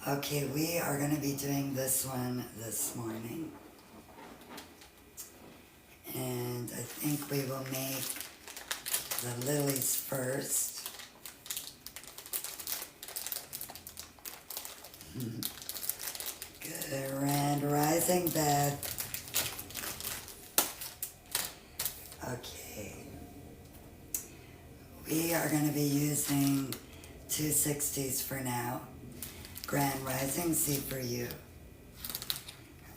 Okay, we are going to be doing this one this morning. And I think we will make the lilies first. Grand Rising, Beth. Okay. We are going to be using 260s for now. Grand Rising, see for you.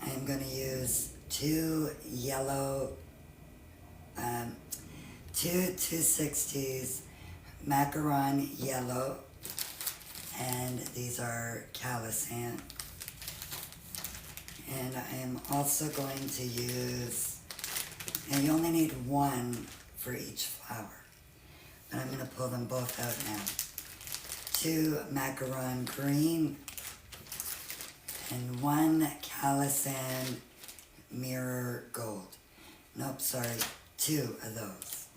I'm going to use two 260s macaron yellow, and these are Kalisan. And I am also going to use, and you only need one for each flower, but I'm going to pull them both out now. Two macaron green and one Kalisan mirror gold. Nope, sorry, two of those.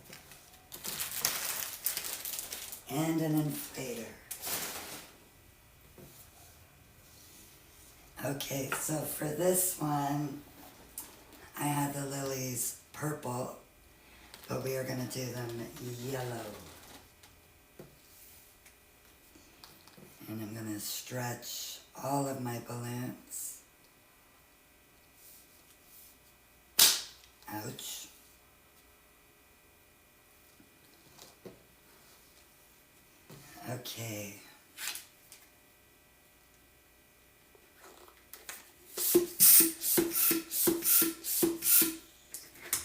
And an inflator. Okay, so for this one, I had the lilies purple, but we are going to do them yellow. And I'm going to stretch all of my balloons. Ouch. Okay.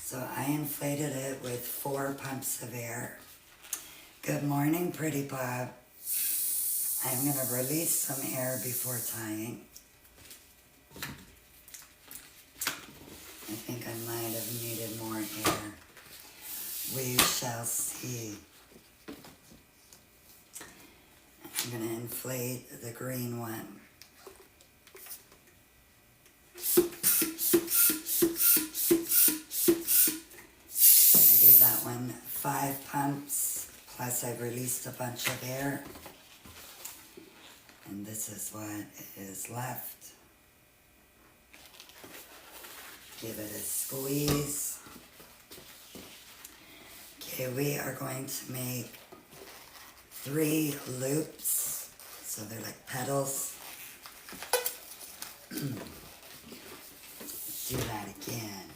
So I inflated it with 4 pumps of air. Good morning, Pretty Bob. I'm going to release some air before tying. I think I might have needed more air. We shall see. I'm going to inflate the green one. I gave that one 5 pumps, plus I've released a bunch of air. And this is what is left. Give it a squeeze. Okay, we are going to make 3 loops. So they're like petals. Do that again.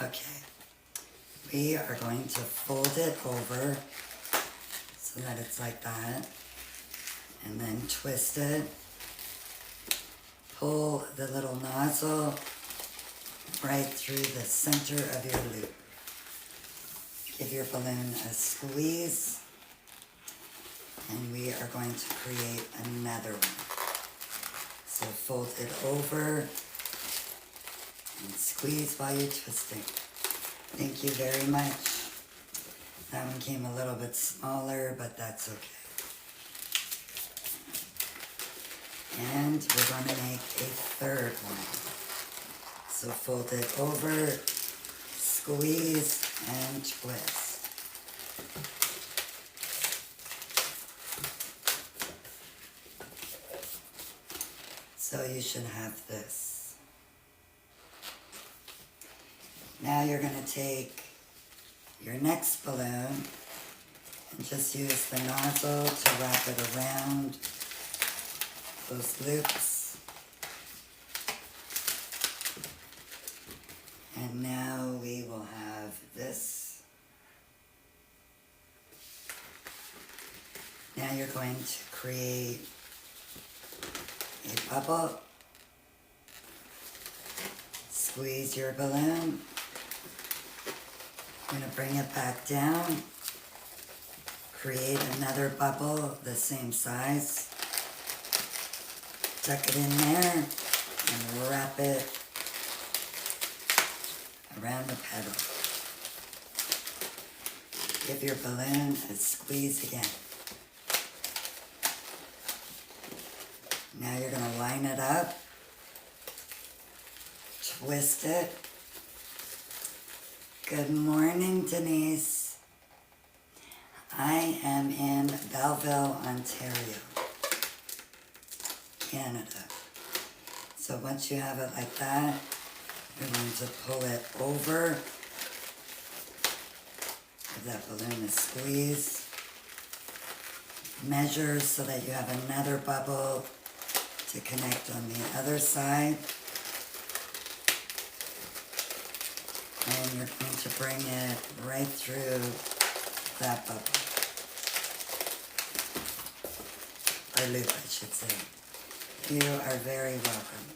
Okay. We are going to fold it over so that it's like that, and then twist it, pull the little nozzle right through the center of your loop. Give your balloon a squeeze, and we are going to create another one. So fold it over and squeeze while you're twisting. Thank you very much. That one came a little bit smaller, but that's okay. And we're going to make a third one. So fold it over, squeeze, and twist. So you should have this. Now you're going to take your next balloon and just use the nozzle to wrap it around those loops. And now we will have this. Now you're going to create a bubble. Squeeze your balloon. I'm going to bring it back down, create another bubble the same size, tuck it in there, and wrap it around the petal. Give your balloon a squeeze again. Now you're going to line it up, twist it. Good morning, Denise. I am in Belleville, Ontario, Canada. So once you have it like that, you're going to pull it over. If that balloon is squeezed. Measure so that you have another bubble to connect on the other side. And you're going to bring it right through that bubble. Or loop, I should say. You are very welcome.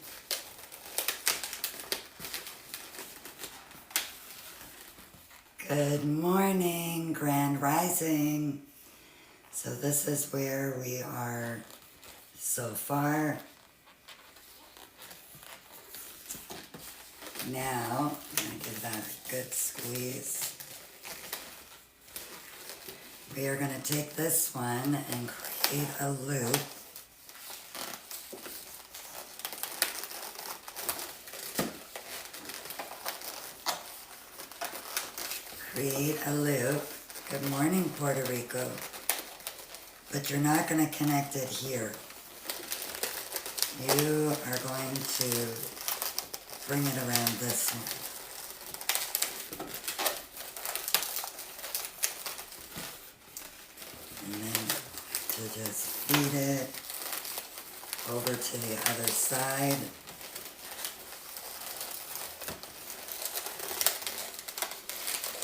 Good morning, Grand Rising. So this is where we are so far. Now, I'm going to give that a good squeeze. We are going to take this one and create a loop. Create a loop. Good morning, Puerto Rico. But you're not going to connect it here. You are going to bring it around this one. And then to just feed it over to the other side.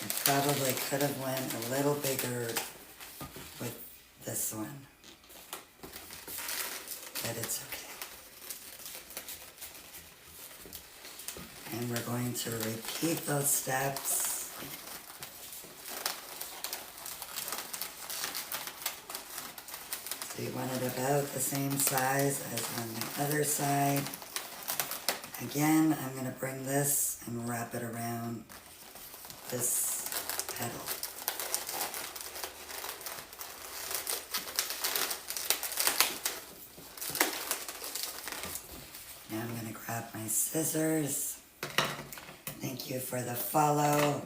You probably could have went a little bigger with this one, but it's okay. And we're going to repeat those steps. So you want it about the same size as on the other side. Again, I'm going to bring this and wrap it around this petal. Now I'm going to grab my scissors. Thank you for the follow.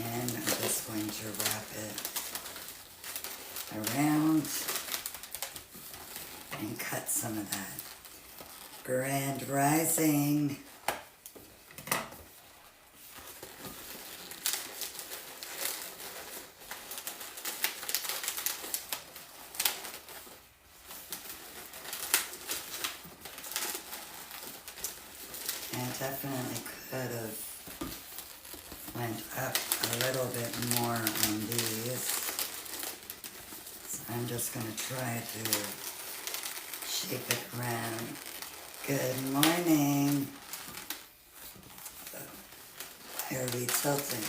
And I'm just going to wrap it around and cut some of that. Grand Rising. Definitely could have went up a little bit more on these. So I'm just going to try to shape it around. Good morning. Why are we tilting?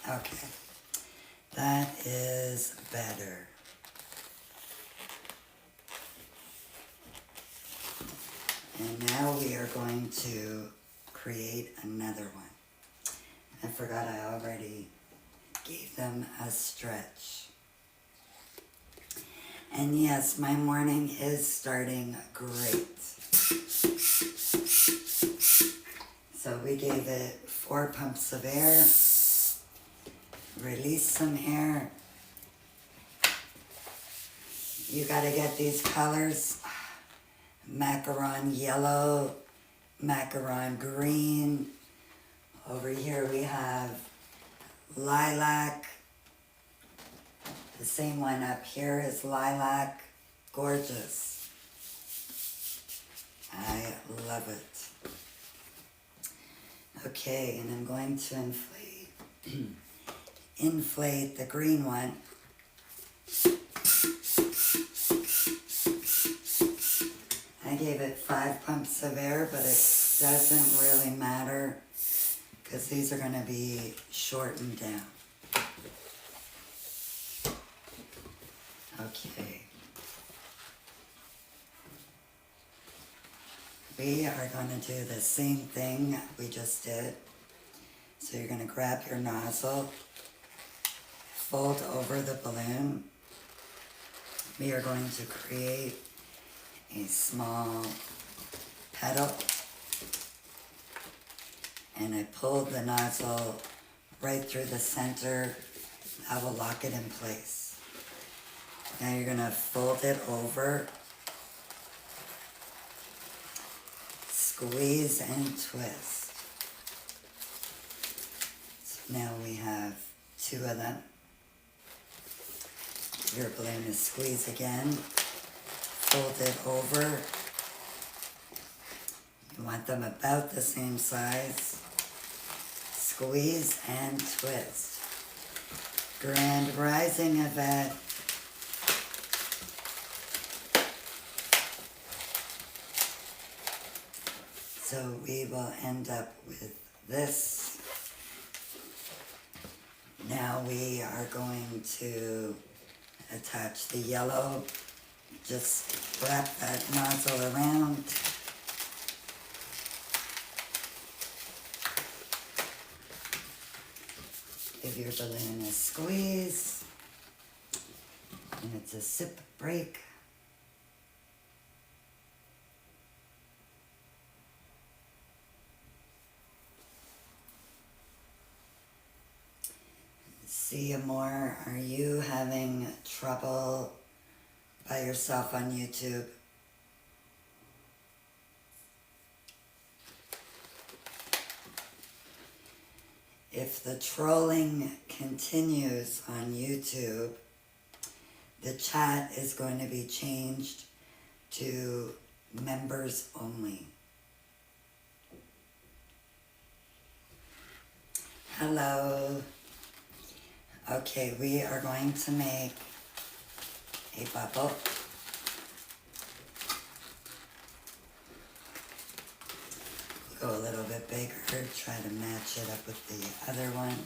Okay. That is better. And now we are going to create another one. I forgot I already gave them a stretch. And yes, my morning is starting great. So we gave it 4 pumps of air. Release some air. You gotta get these colors. Macaron yellow, macaron green. Over here we have lilac. The same one up here is lilac. Gorgeous. I love it. Okay, and I'm going to inflate the green one. I gave it 5 pumps of air, but it doesn't really matter because these are going to be shortened down. Okay. We are going to do the same thing we just did. So you're going to grab your nozzle, fold over the balloon. We are going to create a small petal, and I pulled the nozzle right through the center. That will lock it in place. Now you're going to fold it over, squeeze and twist. So now we have 2 of them. Your balloon is squeeze again, fold it over. You want them about the same size. Squeeze and twist. Grand Rising, Yvette. So we will end up with this. Now we are going to attach the yellow. Just wrap that nozzle around. Give your balloon a squeeze. And it's a sip break. See you more. Are you having trouble by yourself on YouTube? If the trolling continues on YouTube, the chat is going to be changed to members only. Hello. Okay, we are going to make a bubble. Go a little bit bigger, try to match it up with the other one.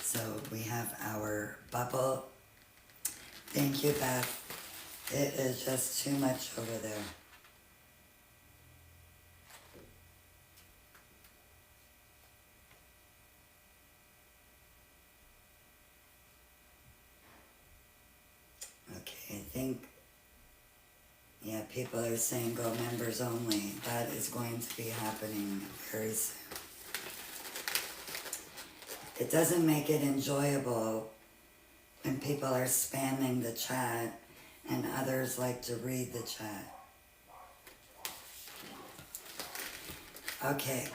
So we have our bubble. Thank you, Beth. It is just too much over there. Okay, I think, yeah, people are saying go members only. That is going to be happening very soon. It doesn't make it enjoyable when people are spamming the chat and others like to read the chat. Okay,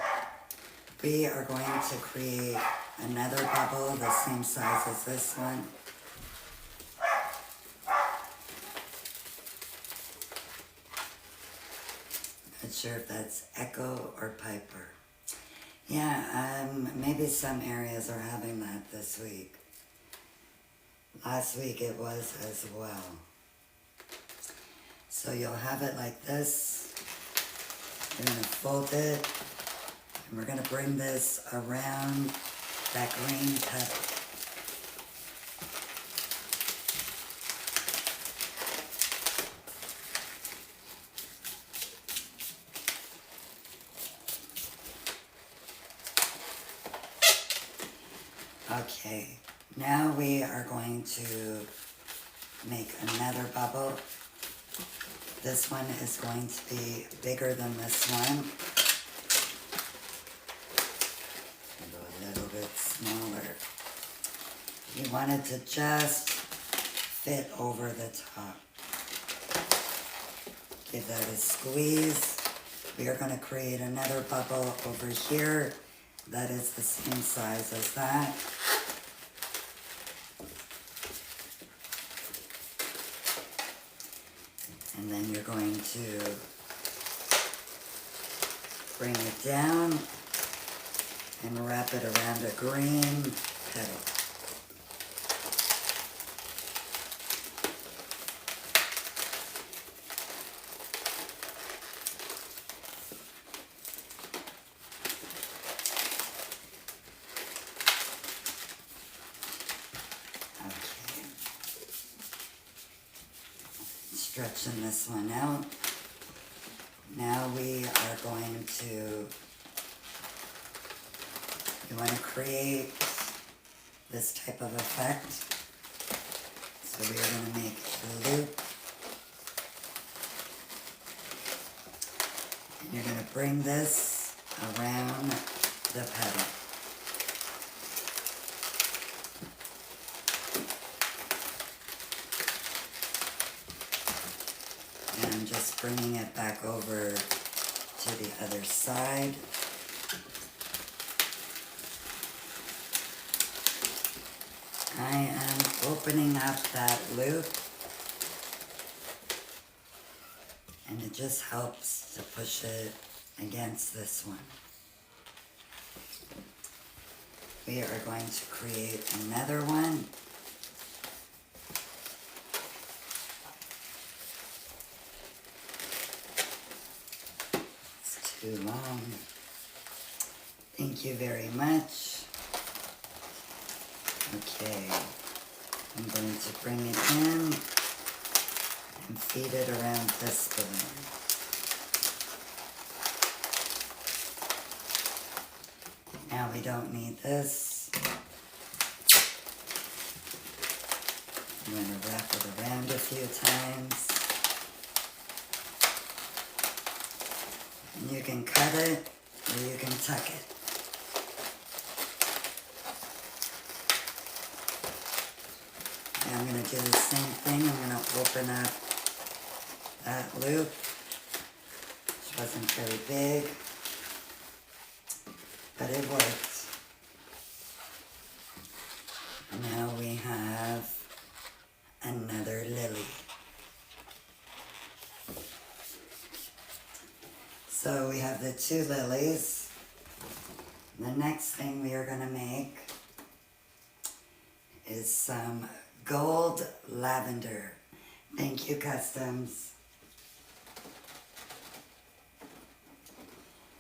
we are going to create another bubble the same size as this one. Not sure if that's Echo or Piper. Yeah, maybe some areas are having that this week. Last week it was as well. So you'll have it like this. You're going to fold it. And we're going to bring this around that green petal. Okay, now we are going to make another bubble. This one is going to be bigger than this one. Go a little bit smaller. You want it to just fit over the top. Give that a squeeze. We are going to create another bubble over here that is the same size as that. And then you're going to bring it down and wrap it around a green petal. Stretching this one out. Now we are going to, you want to create this type of effect. So we are going to make a loop. And you're going to bring this around the petal. just bringing it back over to the other side. I am opening up that loop, and it just helps to push it against this one. We are going to create another one. It's too long. Thank you very much. Okay, I'm going to bring it in and feed it around this balloon. Now we don't need this. I'm going to wrap it around a few times. And you can cut it or you can tuck it. Now I'm going to do the same thing. I'm going to open up that loop, which wasn't very big, but it worked. And now we have another lily. So we have the two lilies. The next thing we are going to make is some gold lavender. Thank you, Customs.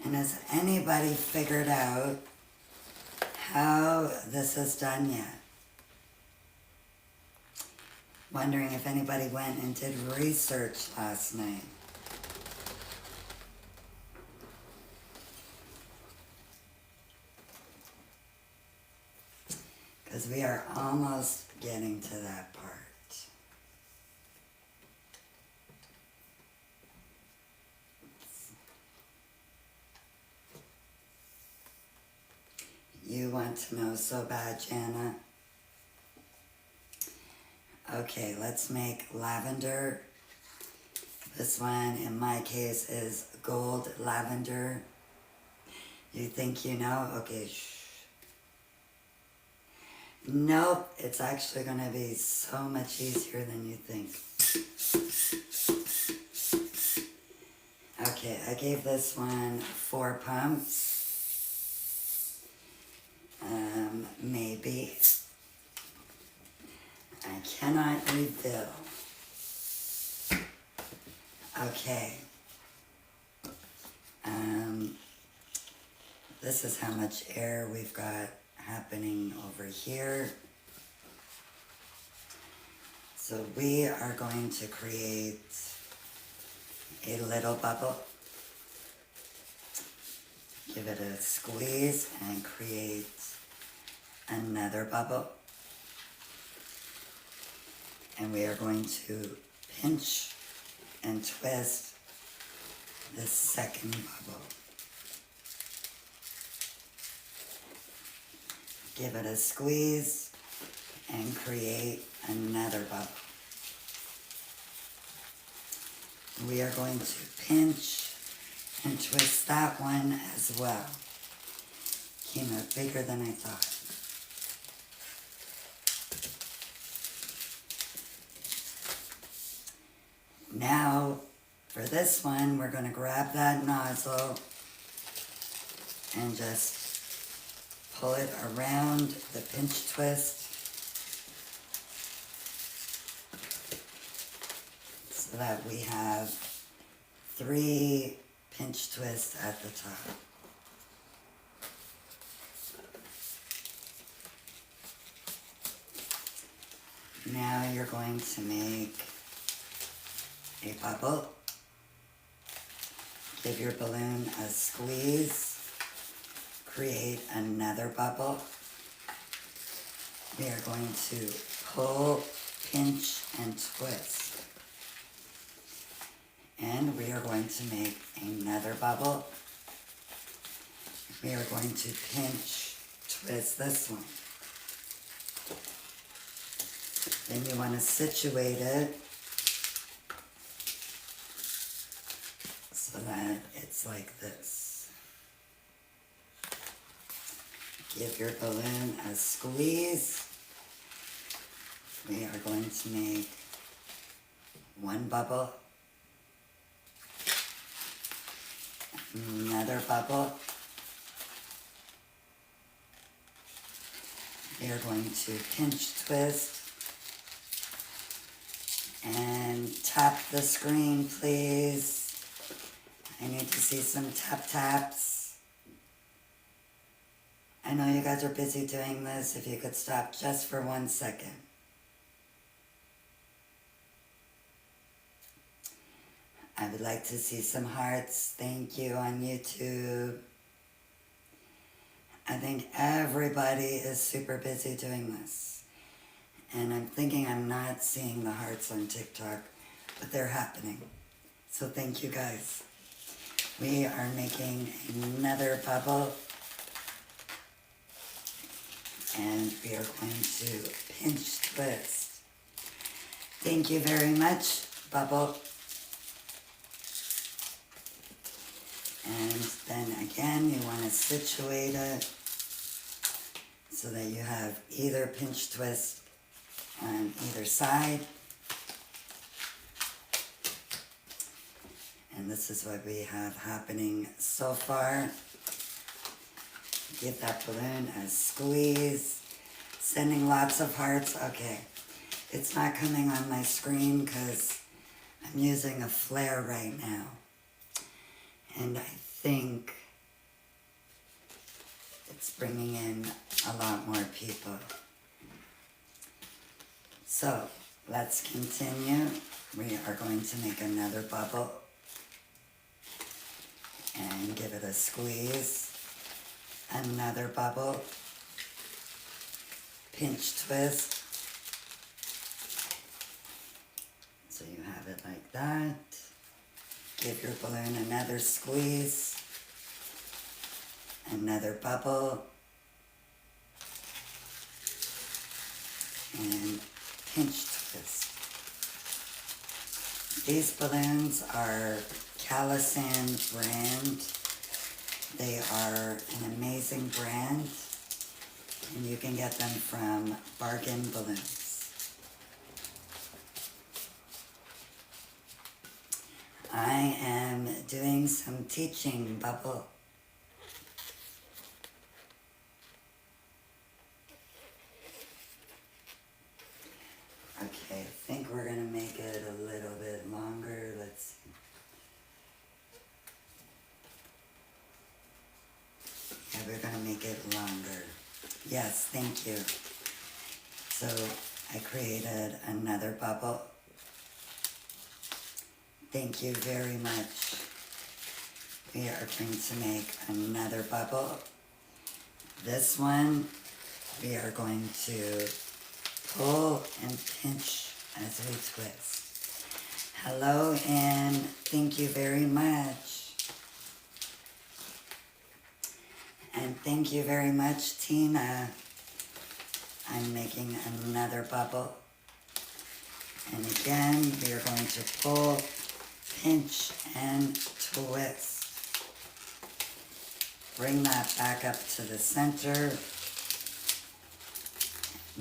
And has anybody figured out how this is done yet? Wondering if anybody went and did research last night. Because we are almost getting to that part. You want to know so bad, Jana. Okay, let's make lavender. This one, in my case, is gold lavender. You think you know? Okay, shh. Nope, it's actually going to be so much easier than you think. Okay, I gave this one 4 pumps. Maybe. I cannot refill. Okay. This is how much air we've got happening over here. So we are going to create a little bubble. Give it a squeeze and create another bubble. And we are going to pinch and twist the second bubble. Give it a squeeze and create another bubble. We are going to pinch and twist that one as well. Came out bigger than I thought. Now, for this one, we're going to grab that nozzle and just pull it around the pinch twist so that we have 3 pinch twists at the top. Now you're going to make a bubble. Give your balloon a squeeze. Create another bubble. We are going to pull, pinch, and twist. And we are going to make another bubble. We are going to pinch, twist this one. Then you want to situate it so that it's like this. Give your balloon a squeeze. We are going to make one bubble, another bubble. We are going to pinch twist and tap the screen, please. I need to see some tap taps. I know you guys are busy doing this. If you could stop just for 1 second. I would like to see some hearts. Thank you on YouTube. I think everybody is super busy doing this. And I'm thinking I'm not seeing the hearts on TikTok, but they're happening. So thank you guys. We are making another bubble. And we are going to pinch twist. Thank you very much, bubble. And then again, you want to situate it so that you have either pinch twist on either side. And this is what we have happening so far. Give that balloon a squeeze. Sending lots of hearts. Okay, it's not coming on my screen because I'm using a flare right now. And I think it's bringing in a lot more people. So let's continue. We are going to make another bubble and give it a squeeze. Another bubble. Pinch twist. So you have it like that. Give your balloon another squeeze, another bubble, and pinch twist. These balloons are Kalisan brand. They are an amazing brand, and you can get them from Bargain Balloons. I am doing some teaching, bubble. Okay, I think we're going to make it a little bit longer. Let's see. Yeah, we're going to make it longer. Yes, thank you. So I created another bubble. Thank you very much. We are going to make another bubble. This one, we are going to pull and pinch as we twist. Hello, and thank you very much. And thank you very much, Tina. I'm making another bubble. And again, we are going to pull, pinch, and twist. Bring that back up to the center.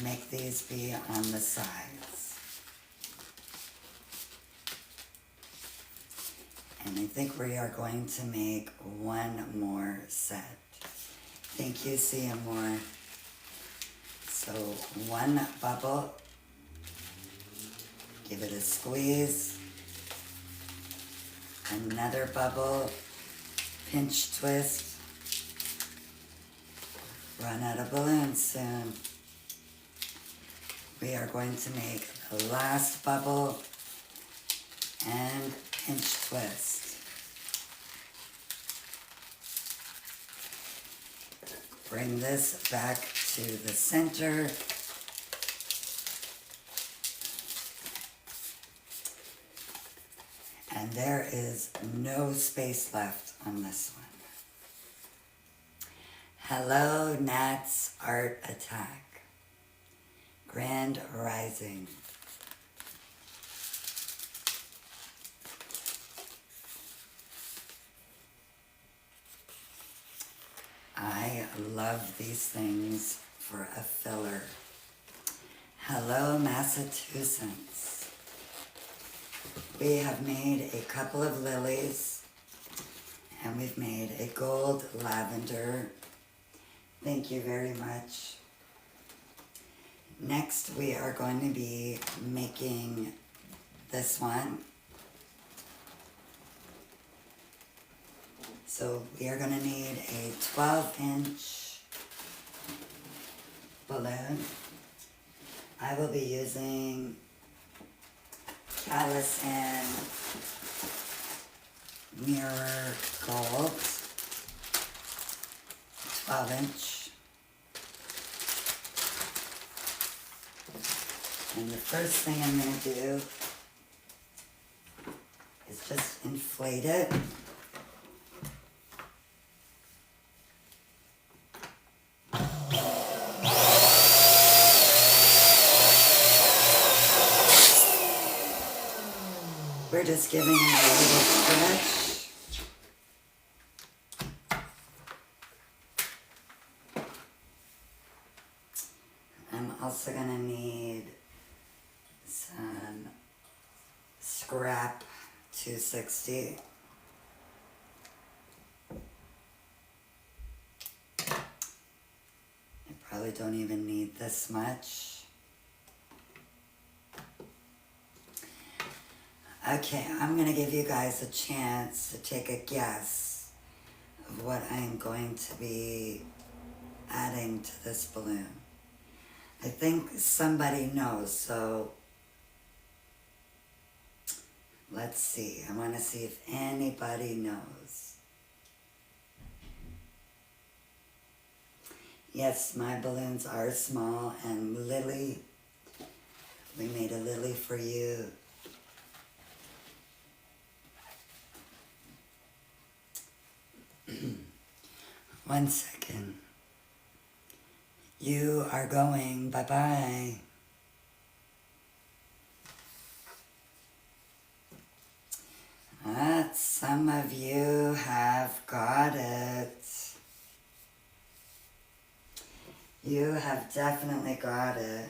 Make these be on the sides. And I think we are going to make one more set. Thank you, Seymour. So one bubble. Give it a squeeze. Another bubble. Pinch twist. Run out of balloons soon. We are going to make the last bubble and pinch twist. Bring this back to the center. And there is no space left on this one. Hello, Nat's Art Attack. Grand Rising. I love these things for a filler. Hello, Massachusetts. We have made a couple of lilies, and we've made a gold lavender. Thank you very much. Next, we are going to be making this one. So we are going to need a 12-inch balloon. I will be using Kalisan Mirror Gold, 12-inch. And the first thing I'm going to do is just inflate it. We're just giving it a little stretch. I'm also going to need some scrap 260. I probably don't even need this much. Okay, I'm going to give you guys a chance to take a guess of what I'm going to be adding to this balloon. I think somebody knows, so let's see. I want to see if anybody knows. Yes, my balloons are small, and Lily, we made a lily for you. One second. You are going. Bye-bye. Some of you have got it. You have definitely got it.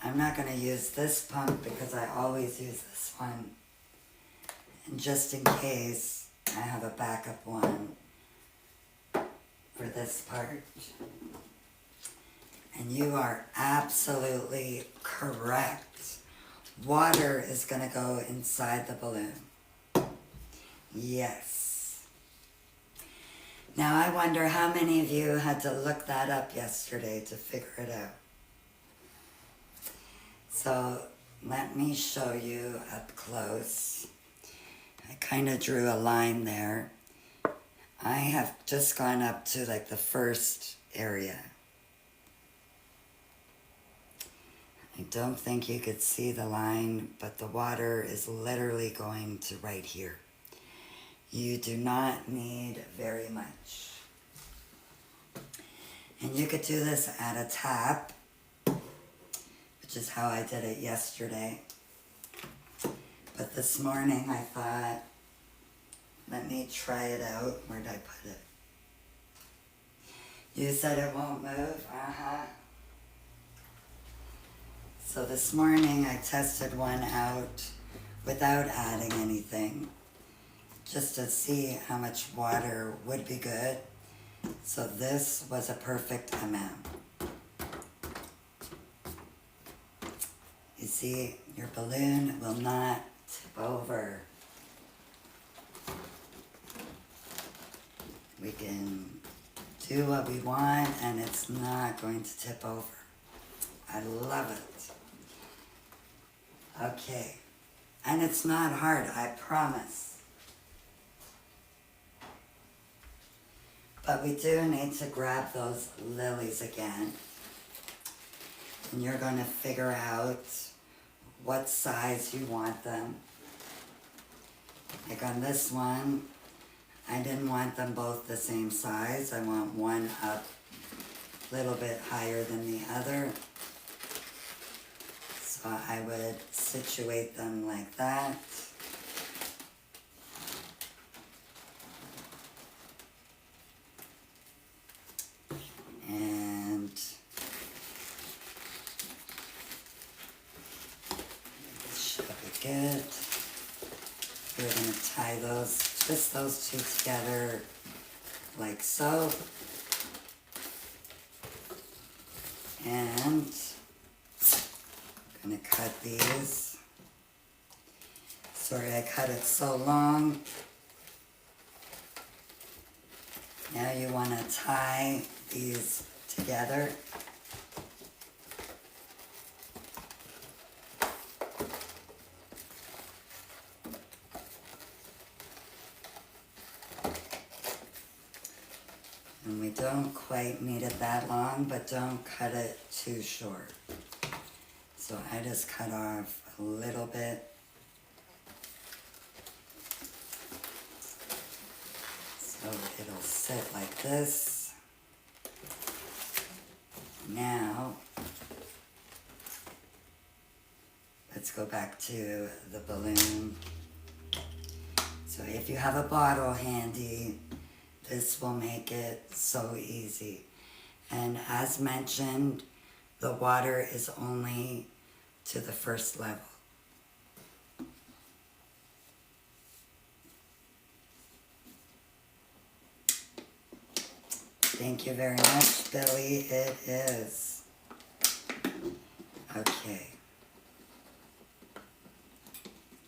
I'm not going to use this pump because I always use this one. And just in case, I have a backup one for this part. And you are absolutely correct. Water is going to go inside the balloon. Yes. Now I wonder how many of you had to look that up yesterday to figure it out. So let me show you up close. I kind of drew a line there. I have just gone up to like the first area. I don't think you could see the line, but the water is literally going to right here. You do not need very much. And you could do this at a tap, which is how I did it yesterday. But this morning I thought, let me try it out. Where did I put it? You said it won't move? Uh-huh. So this morning I tested one out without adding anything, just to see how much water would be good. So this was a perfect amount. You see, your balloon will not tip over. We can do what we want and it's not going to tip over. I love it. Okay, and it's not hard, I promise. But we do need to grab those lilies again. And you're going to figure out what size you want them. Like on this one, I didn't want them both the same size. I want one up a little bit higher than the other. So I would situate them like that. basket. We're going to tie those, twist those two together like so. And I'm going to cut these. Sorry, I cut it so long. Now you want to tie these together. And we don't quite need it that long, but don't cut it too short. So I just cut off a little bit. So it'll sit like this. Now, let's go back to the balloon. So if you have a bottle handy, this will make it so easy. And as mentioned, the water is only to the first level. Thank you very much, Billy. It is. Okay.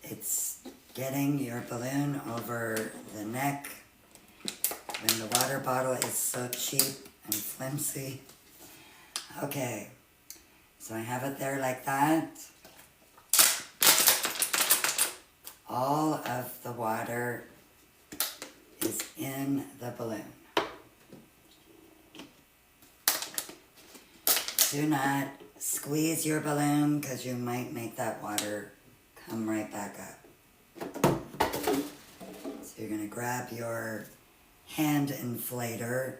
It's getting your balloon over the neck when the water bottle is so cheap and flimsy. Okay, so I have it there like that. All of the water is in the balloon. Do not squeeze your balloon because you might make that water come right back up. So you're going to grab your hand inflator,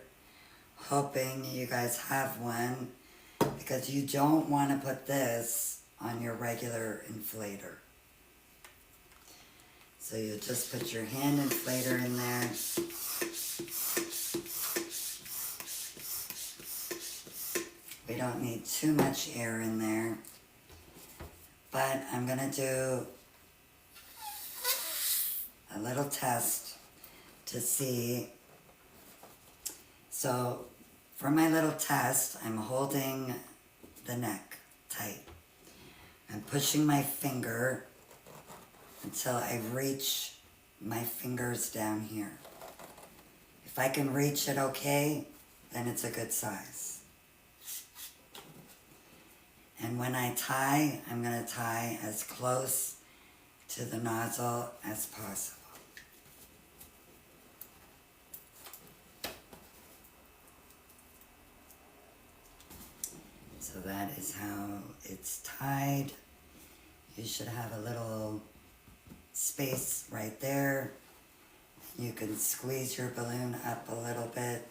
hoping you guys have one, because you don't want to put this on your regular inflator. So you just put your hand inflator in there. We don't need too much air in there, but I'm going to do a little test to see. So for my little test, I'm holding the neck tight. I'm pushing my finger until I reach my fingers down here. If I can reach it okay, then it's a good size. And when I tie, I'm going to tie as close to the nozzle as possible. So that is how it's tied. You should have a little space right there. You can squeeze your balloon up a little bit.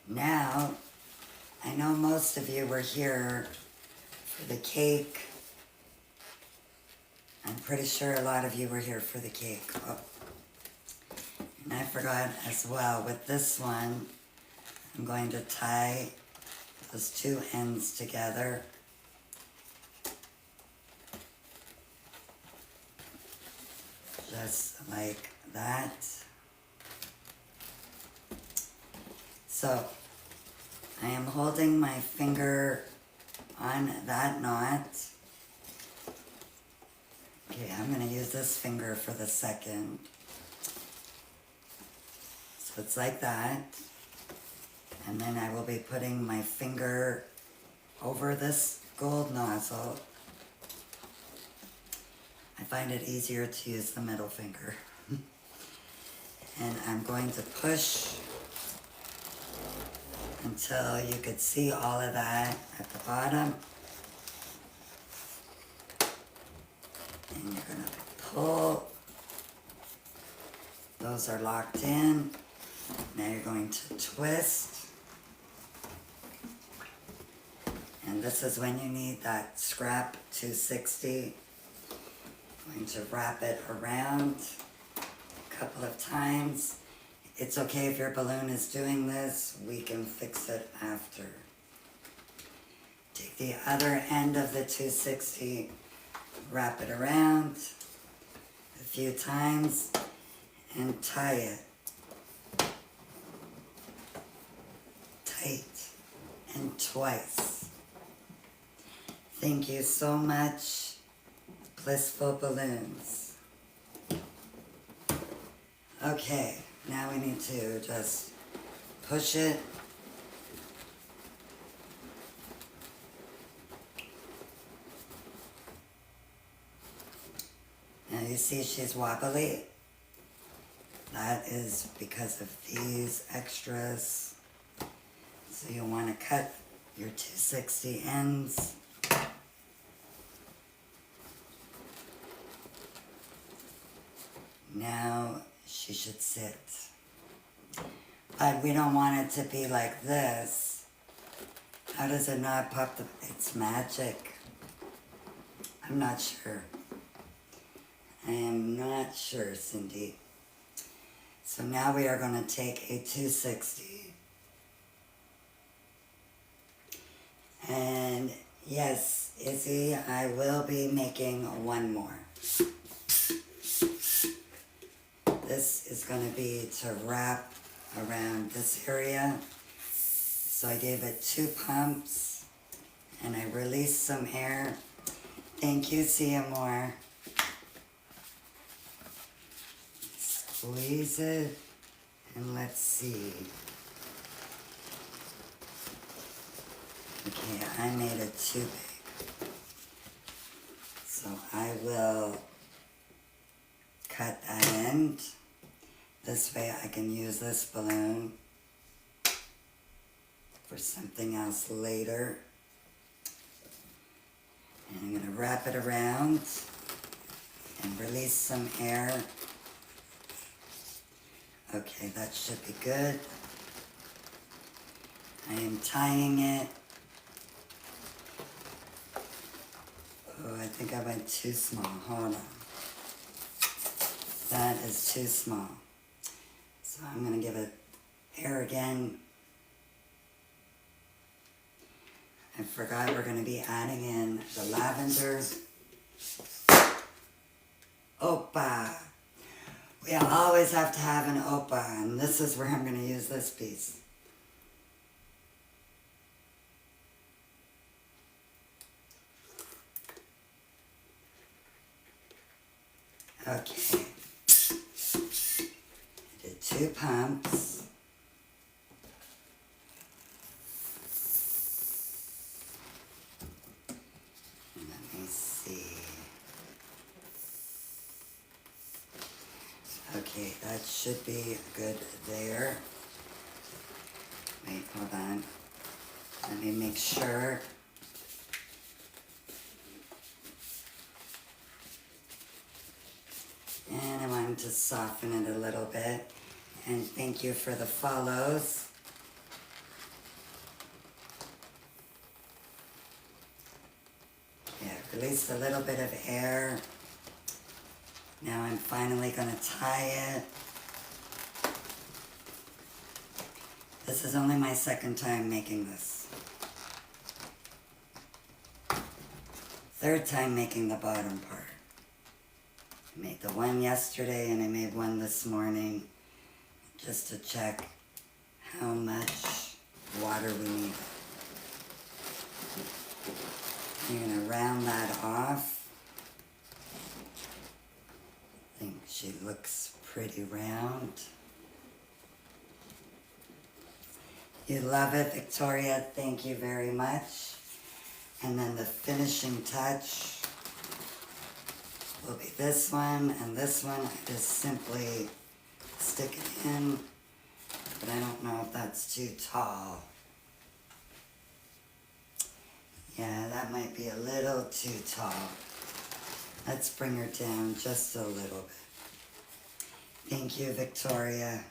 Now, I know most of you were here for the cake. I'm pretty sure a lot of you were here for the cake. Oh. And I forgot as well, with this one, I'm going to tie those two ends together. Just like that. So, I am holding my finger on that knot. Okay, I'm going to use this finger for the second. So it's like that. And then I will be putting my finger over this gold nozzle. I find it easier to use the middle finger. And I'm going to push until you could see all of that at the bottom. And you're going to pull. Those are locked in. Now you're going to twist. And this is when you need that scrap 260. Going to wrap it around a couple of times. It's okay if your balloon is doing this, we can fix it after. Take the other end of the 260, wrap it around a few times, and tie it tight and twice. Thank you so much, Blissful Balloons. Okay, now we need to just push it. Now you see she's wobbly. That is because of these extras. So you'll want to cut your 260 ends. Now she should sit. But we don't want it to be like this. How does it not pop the... It's magic. I'm not sure. I am not sure, Cindy. So now we are going to take a 260. And yes, Izzy, I will be making one more. This is going to be to wrap around this area. So I gave it 2 pumps and I released some air. Thank you, Seymour. Squeeze it, and let's see. Okay, I made it too big. So I will cut that end. This way I can use this balloon for something else later. And I'm going to wrap it around and release some air. Okay, that should be good. I am tying it. Oh, I think I went too small. Hold on. That is too small. So I'm going to give it air again. I forgot we're going to be adding in the lavender. Opa! We always have to have an opa, and this is where I'm going to use this piece. Okay. I did 2 pumps. Let me see. Okay, that should be good there. Wait, hold on. Let me make sure. And I wanted to soften it a little bit. And thank you for the follows. Yeah, released a little bit of air. Now I'm finally going to tie it. This is only my second time making this. Third time making the bottom part. I made the one yesterday and I made one this morning just to check how much water we need. You're going to round that off. I think she looks pretty round. You love it, Victoria. Thank you very much. And then the finishing touch will be this one and this one. I just simply stick it in, but I don't know if that's too tall. Yeah, that might be a little too tall. Let's bring her down just a little bit. Thank you, Victoria.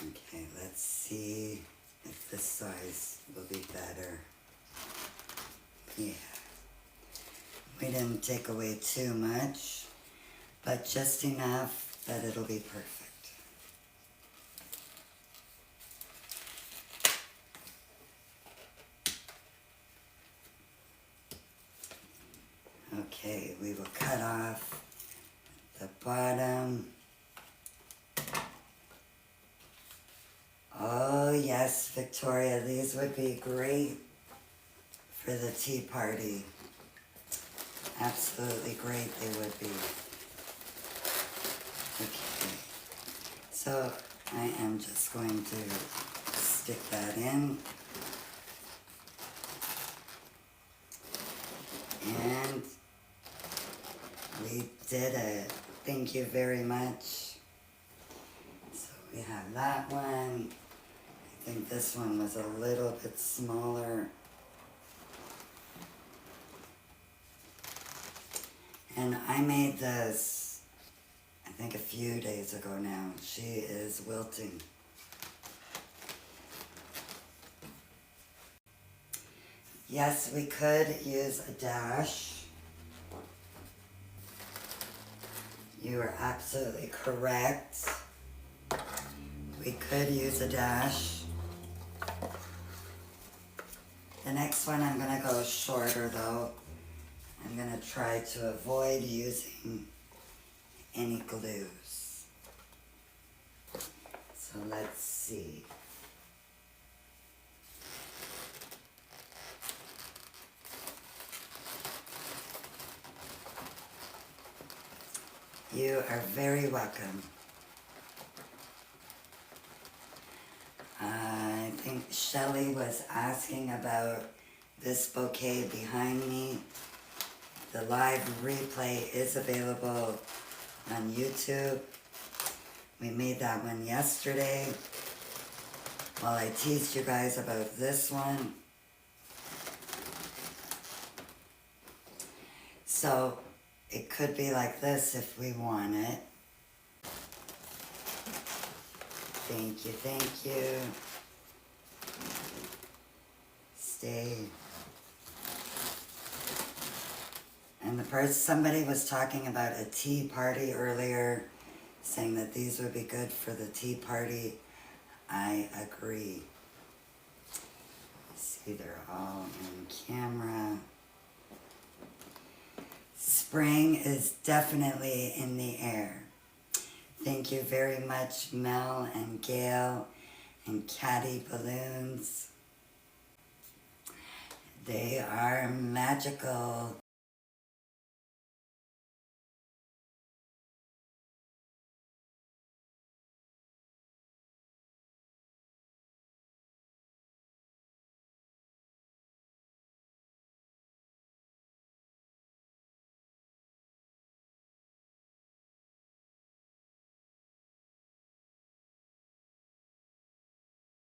Okay, let's see if this size will be better. Yeah. We didn't take away too much. but just enough that it'll be perfect. Okay, we will cut off the bottom. Oh yes, Victoria, these would be great for the tea party. Absolutely great they would be. Okay, so I am just going to stick that in. And we did it. Thank you very much. So we have that one. I think this one was a little bit smaller. And I made this, I think a few days ago now. She is wilting. Yes, we could use a dash. You are absolutely correct. We could use a dash. The next one I'm going to go shorter though. I'm going to try to avoid using any glues. So let's see. You are very welcome. I think Shelley was asking about this bouquet behind me. The live replay is available on YouTube. We made that one yesterday while I teased you guys about this one. So it could be like this if we want it. Thank you, thank you. Stay. And somebody was talking about a tea party earlier, saying that these would be good for the tea party. I agree. See, they're all in camera. Spring is definitely in the air. Thank you very much, Mel and Gail and Kalisan Balloons. They are magical.